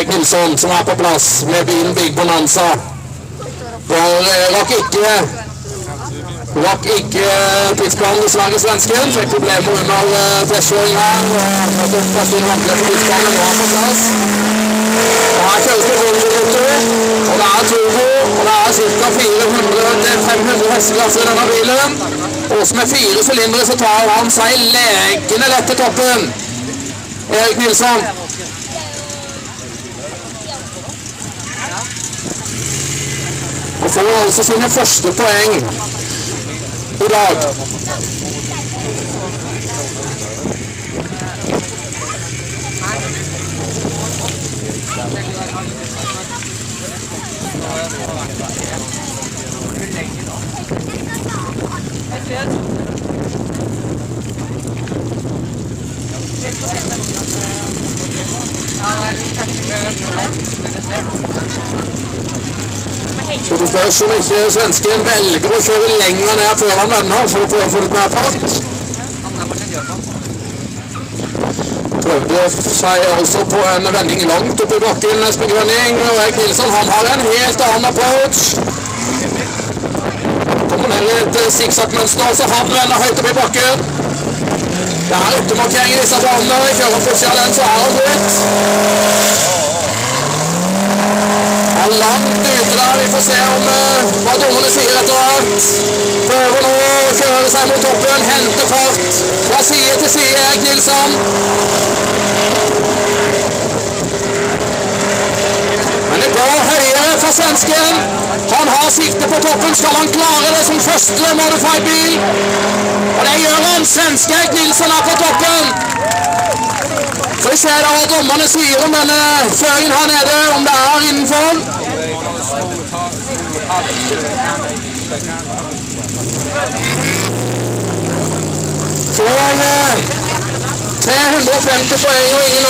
Erik Nilsson som på plass med bilen Big Bonanza. Rakk ikke tidsplanen dessverre svensken. Fikk problemer under testkjøring her. Og tidsplanen nå på plass. Her kjøres det rundruter, og det turbo, og det ca. 400-500 hesteklasser i denne bilen. Og med 4 sylindere så tar han seg lekende lett til toppen. Erik Nilsson. Og får altså sine første poeng i dag. Så det spørs om ikke svensken velger å kjøre lenger ned før han vender for å få det mer fart. Prøvde seg altså på en vending langt opp i bakken, Espen Grønning, og Erik Nilsson, han har en helt annen approach. Kommer ned i et zigzag-mønster, så han vender høyt opp i bakken. Det er yttermarkering i disse banene, kjører på siden av den, så er han ut. Han er langt ute der, vi får se om hva dommerne sier etter hvert. Prøver nå å kjøre seg mot toppen, hente fart fra side til side, Erik Nilsson. Men det går høyere fra svensken. Han har sikte på toppen, skal han klare det som første modified-bil? Og det gjør han, svenske Erik Nilsson på toppen. Så vi ser da hva dommerne sier om denne kjøringen her nede, om det innenfor. Så 350 poeng og ingen